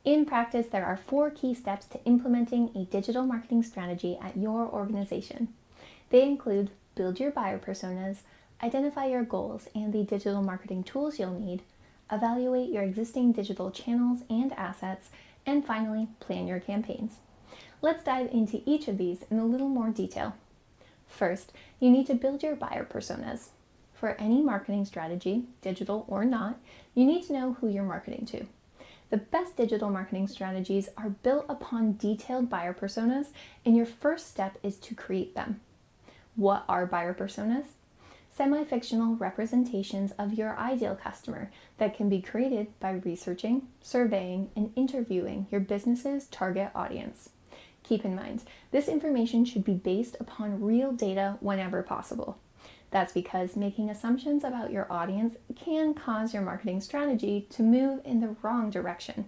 In practice, there are 4 key steps to implementing a digital marketing strategy at your organization. They include build your buyer personas, identify your goals and the digital marketing tools you'll need, evaluate your existing digital channels and assets, and finally, plan your campaigns. Let's dive into each of these in a little more detail. First, you need to build your buyer personas. For any marketing strategy, digital or not, you need to know who you're marketing to. The best digital marketing strategies are built upon detailed buyer personas, and your first step is to create them. What are buyer personas? Semi-fictional representations of your ideal customer that can be created by researching, surveying, and interviewing your business's target audience. Keep in mind, this information should be based upon real data whenever possible. That's because making assumptions about your audience can cause your marketing strategy to move in the wrong direction.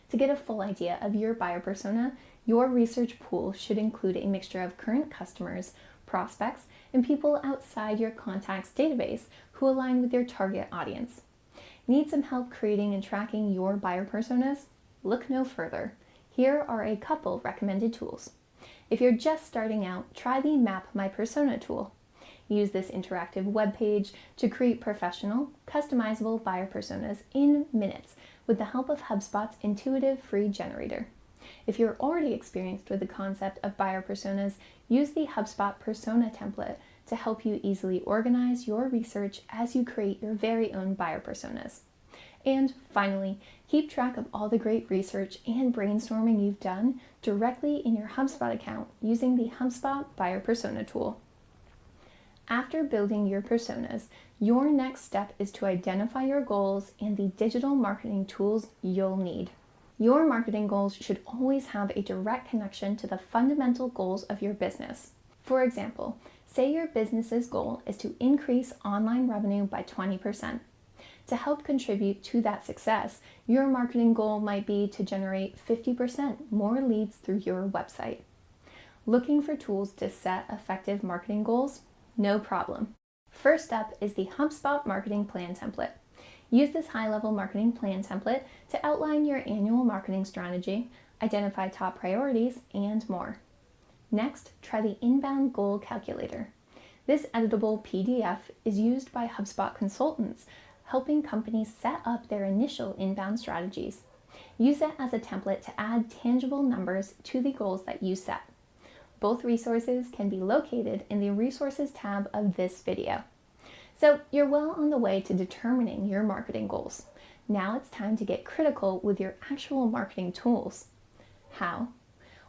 To get a full idea of your buyer persona, your research pool should include a mixture of current customers, prospects, and people outside your contacts database who align with your target audience. Need some help creating and tracking your buyer personas? Look no further. Here are a couple recommended tools. If you're just starting out, try the Map My Persona tool. Use this interactive web page to create professional, customizable buyer personas in minutes with the help of HubSpot's intuitive free generator. If you're already experienced with the concept of buyer personas, use the HubSpot persona template to help you easily organize your research as you create your very own buyer personas. And finally, keep track of all the great research and brainstorming you've done directly in your HubSpot account using the HubSpot Buyer Persona tool. After building your personas, your next step is to identify your goals and the digital marketing tools you'll need. Your marketing goals should always have a direct connection to the fundamental goals of your business. For example, say your business's goal is to increase online revenue by 20%. To help contribute to that success, your marketing goal might be to generate 50% more leads through your website. Looking for tools to set effective marketing goals? No problem. First up is the HubSpot Marketing Plan template. Use this high-level marketing plan template to outline your annual marketing strategy, identify top priorities, and more. Next, try the Inbound Goal Calculator. This editable PDF is used by HubSpot consultants, helping companies set up their initial inbound strategies. Use it as a template to add tangible numbers to the goals that you set. Both resources can be located in the Resources tab of this video. So you're well on the way to determining your marketing goals. Now it's time to get critical with your actual marketing tools. How?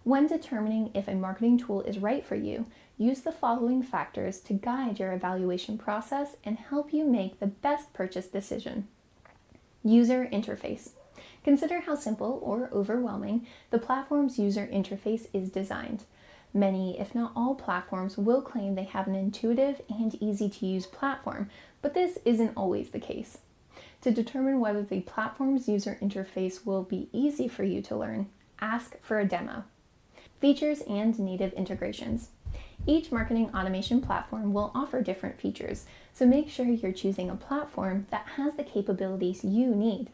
When determining if a marketing tool is right for you, use the following factors to guide your evaluation process and help you make the best purchase decision. User interface. Consider how simple or overwhelming the platform's user interface is designed. Many, if not all, platforms will claim they have an intuitive and easy-to-use platform, but this isn't always the case. To determine whether the platform's user interface will be easy for you to learn, ask for a demo. Features and native integrations. Each marketing automation platform will offer different features, so make sure you're choosing a platform that has the capabilities you need.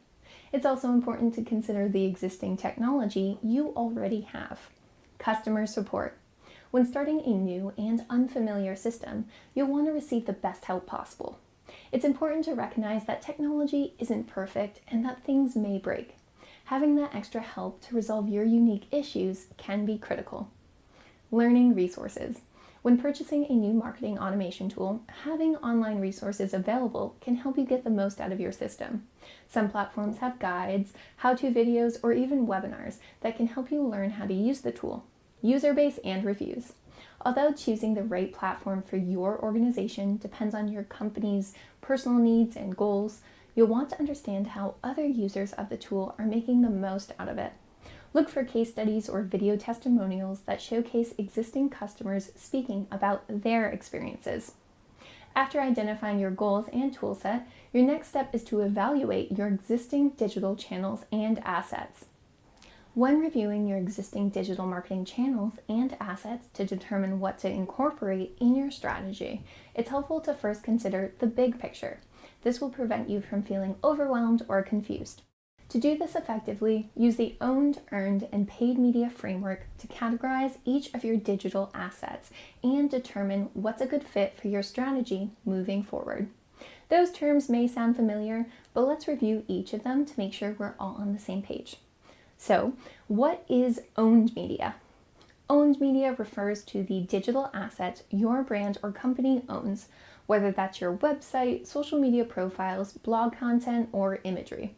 It's also important to consider the existing technology you already have. Customer support. When starting a new and unfamiliar system, you'll want to receive the best help possible. It's important to recognize that technology isn't perfect and that things may break. Having that extra help to resolve your unique issues can be critical. Learning resources. When purchasing a new marketing automation tool, having online resources available can help you get the most out of your system. Some platforms have guides, how-to videos, or even webinars that can help you learn how to use the tool. User base and reviews. Although choosing the right platform for your organization depends on your company's personal needs and goals, you'll want to understand how other users of the tool are making the most out of it. Look for case studies or video testimonials that showcase existing customers speaking about their experiences. After identifying your goals and toolset, your next step is to evaluate your existing digital channels and assets. When reviewing your existing digital marketing channels and assets to determine what to incorporate in your strategy, it's helpful to first consider the big picture. This will prevent you from feeling overwhelmed or confused. To do this effectively, use the owned, earned, and paid media framework to categorize each of your digital assets and determine what's a good fit for your strategy moving forward. Those terms may sound familiar, but let's review each of them to make sure we're all on the same page. So, what is owned media? Owned media refers to the digital assets your brand or company owns, whether that's your website, social media profiles, blog content, or imagery.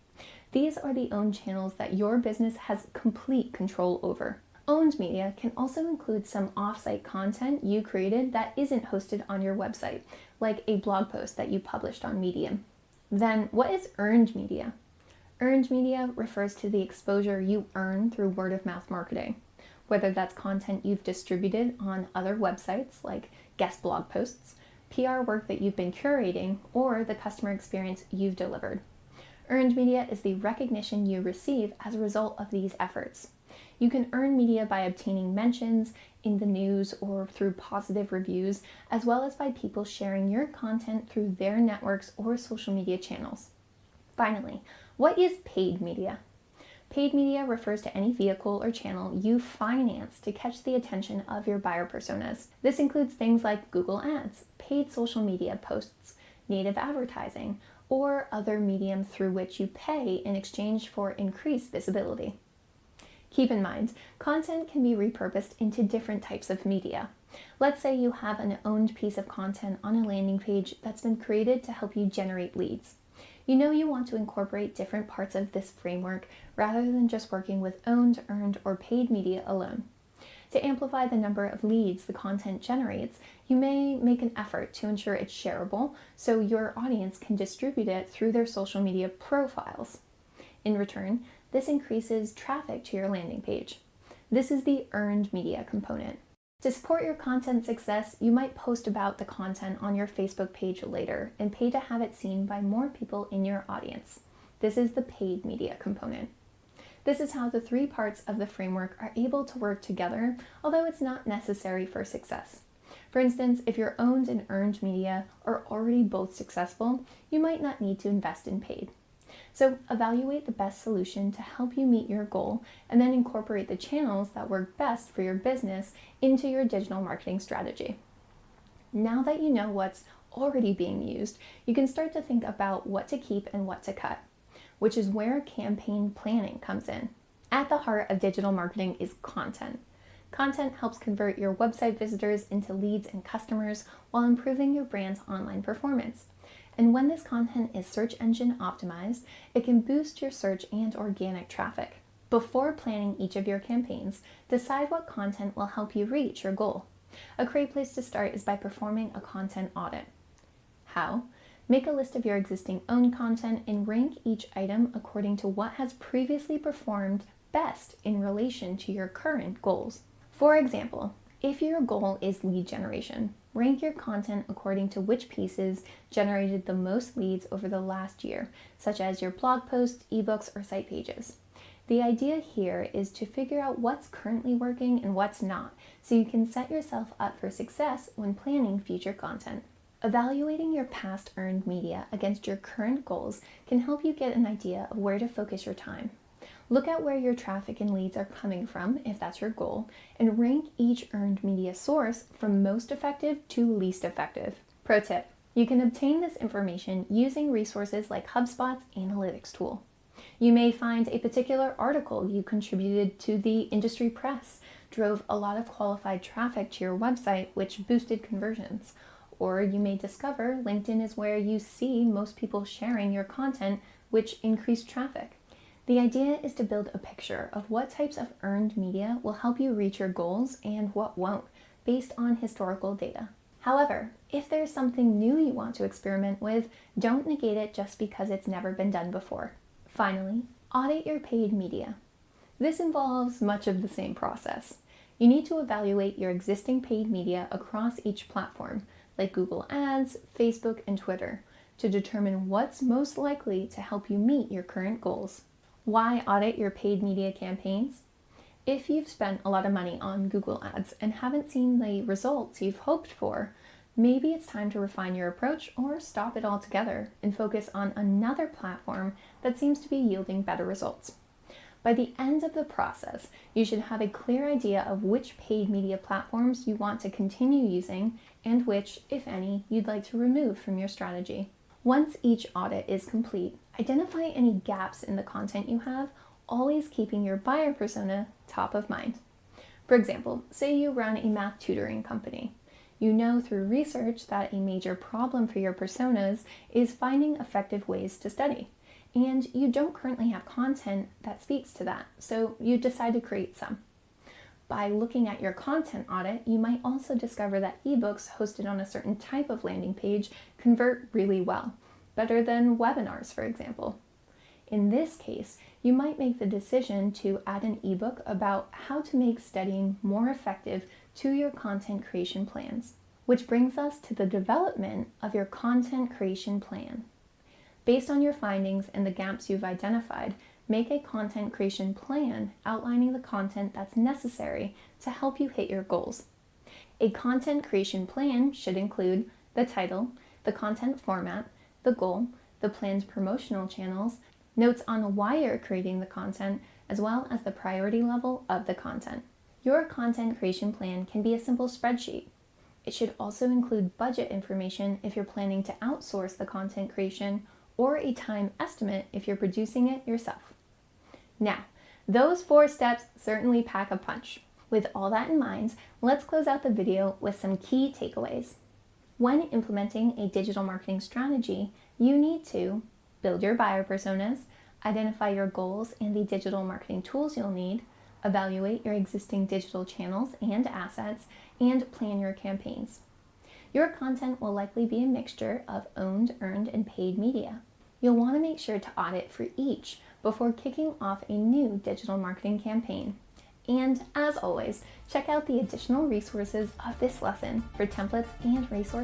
These are the owned channels that your business has complete control over. Owned media can also include some off-site content you created that isn't hosted on your website, like a blog post that you published on Medium. Then, what is earned media? Earned media refers to the exposure you earn through word-of-mouth marketing, whether that's content you've distributed on other websites like guest blog posts, PR work that you've been curating, or the customer experience you've delivered. Earned media is the recognition you receive as a result of these efforts. You can earn media by obtaining mentions in the news or through positive reviews, as well as by people sharing your content through their networks or social media channels. Finally, what is paid media? Paid media refers to any vehicle or channel you finance to catch the attention of your buyer personas. This includes things like Google Ads, paid social media posts, native advertising, or other medium through which you pay in exchange for increased visibility. Keep in mind, content can be repurposed into different types of media. Let's say you have an owned piece of content on a landing page that's been created to help you generate leads. You know you want to incorporate different parts of this framework rather than just working with owned, earned, or paid media alone. To amplify the number of leads the content generates, you may make an effort to ensure it's shareable so your audience can distribute it through their social media profiles. In return, this increases traffic to your landing page. This is the earned media component. To support your content success, you might post about the content on your Facebook page later and pay to have it seen by more people in your audience. This is the paid media component. This is how the three parts of the framework are able to work together, although it's not necessary for success. For instance, if your owned and earned media are already both successful, you might not need to invest in paid. So evaluate the best solution to help you meet your goal and then incorporate the channels that work best for your business into your digital marketing strategy. Now that you know what's already being used, you can start to think about what to keep and what to cut, which is where campaign planning comes in. At the heart of digital marketing is content. Content helps convert your website visitors into leads and customers while improving your brand's online performance. And when this content is search engine optimized, it can boost your search and organic traffic. Before planning each of your campaigns, decide what content will help you reach your goal. A great place to start is by performing a content audit. How? Make a list of your existing owned content and rank each item according to what has previously performed best in relation to your current goals. For example, if your goal is lead generation, rank your content according to which pieces generated the most leads over the last year, such as your blog posts, ebooks, or site pages. The idea here is to figure out what's currently working and what's not, so you can set yourself up for success when planning future content. Evaluating your past earned media against your current goals can help you get an idea of where to focus your time. Look at where your traffic and leads are coming from, if that's your goal, and rank each earned media source from most effective to least effective. Pro tip: you can obtain this information using resources like HubSpot's analytics tool. You may find a particular article you contributed to the industry press drove a lot of qualified traffic to your website, which boosted conversions. Or you may discover LinkedIn is where you see most people sharing your content, which increased traffic. The idea is to build a picture of what types of earned media will help you reach your goals and what won't, based on historical data. However, if there's something new you want to experiment with, don't negate it just because it's never been done before. Finally, audit your paid media. This involves much of the same process. You need to evaluate your existing paid media across each platform, like Google Ads, Facebook, and Twitter, to determine what's most likely to help you meet your current goals. Why audit your paid media campaigns? If you've spent a lot of money on Google Ads and haven't seen the results you've hoped for, Maybe it's time to refine your approach or stop it altogether and focus on another platform that seems to be yielding better results. By the end of the process, you should have a clear idea of which paid media platforms you want to continue using and which, if any, you'd like to remove from your strategy. Once each audit is complete, identify any gaps in the content you have, always keeping your buyer persona top of mind. For example, say you run a math tutoring company. You know through research that a major problem for your personas is finding effective ways to study. And you don't currently have content that speaks to that, so you decide to create some. By looking at your content audit, you might also discover that ebooks hosted on a certain type of landing page convert really well, better than webinars, for example. In this case, you might make the decision to add an ebook about how to make studying more effective to your content creation plans, which brings us to the development of your content creation plan. Based on your findings and the gaps you've identified, make a content creation plan outlining the content that's necessary to help you hit your goals. A content creation plan should include the title, the content format, the goal, the planned promotional channels, notes on why you're creating the content, as well as the priority level of the content. Your content creation plan can be a simple spreadsheet. It should also include budget information if you're planning to outsource the content creation, or a time estimate if you're producing it yourself. Now, those 4 steps certainly pack a punch. With all that in mind, let's close out the video with some key takeaways. When implementing a digital marketing strategy, you need to build your buyer personas, identify your goals and the digital marketing tools you'll need, evaluate your existing digital channels and assets, and plan your campaigns. Your content will likely be a mixture of owned, earned, and paid media. You'll want to make sure to audit for each before kicking off a new digital marketing campaign. And as always, check out the additional resources of this lesson for templates and resources.